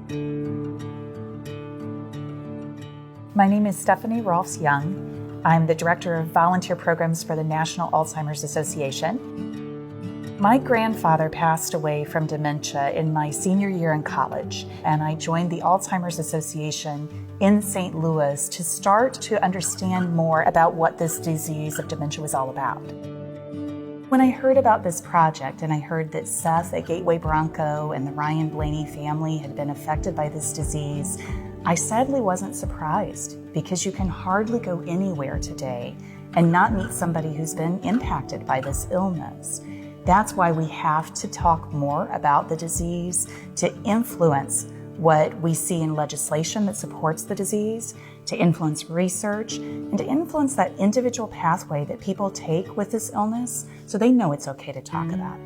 My name is Stephanie Rolfs-Young. I'm the Director of Volunteer Programs for the National Alzheimer's Association. My grandfather passed away from dementia in my senior year in college, and I joined the Alzheimer's Association in St. Louis to start to understand more about what this disease of dementia was all about. When I heard about this project and I heard that Seth at Gateway Bronco and the Ryan Blaney family had been affected by this disease, I sadly wasn't surprised, because you can hardly go anywhere today and not meet somebody who's been impacted by this illness. That's why we have to talk more about the disease, to influence what we see in legislation that supports the disease, to influence research, and to influence that individual pathway that people take with this illness so they know it's okay to talk about it.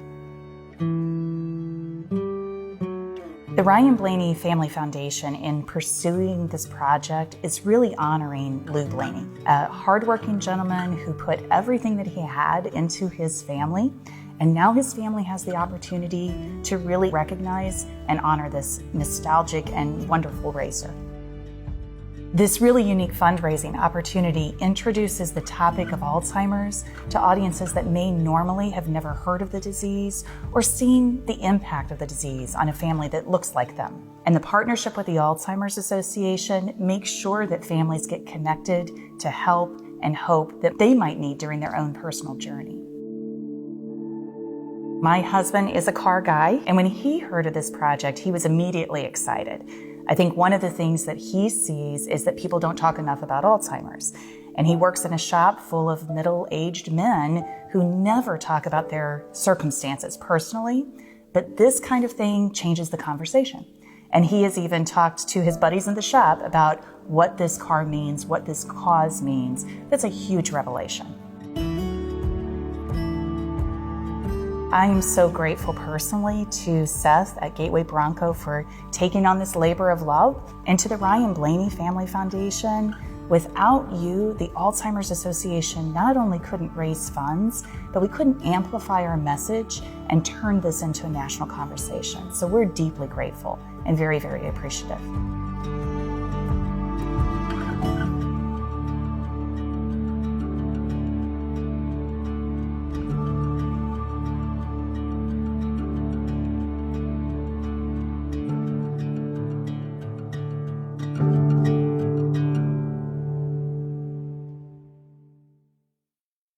The Ryan Blaney Family Foundation, in pursuing this project, is really honoring Lou Blaney, a hardworking gentleman who put everything that he had into his family, and now his family has the opportunity to really recognize and honor this nostalgic and wonderful racer. This really unique fundraising opportunity introduces the topic of Alzheimer's to audiences that may normally have never heard of the disease or seen the impact of the disease on a family that looks like them. And the partnership with the Alzheimer's Association makes sure that families get connected to help and hope that they might need during their own personal journey. My husband is a car guy, and when he heard of this project, he was immediately excited. I think one of the things that he sees is that people don't talk enough about Alzheimer's. And he works in a shop full of middle-aged men who never talk about their circumstances personally, but this kind of thing changes the conversation. And he has even talked to his buddies in the shop about what this car means, what this cause means. That's a huge revelation. I am so grateful personally to Seth at Gateway Bronco for taking on this labor of love, and to the Ryan Blaney Family Foundation. Without you, the Alzheimer's Association not only couldn't raise funds, but we couldn't amplify our message and turn this into a national conversation. So we're deeply grateful and very, very appreciative.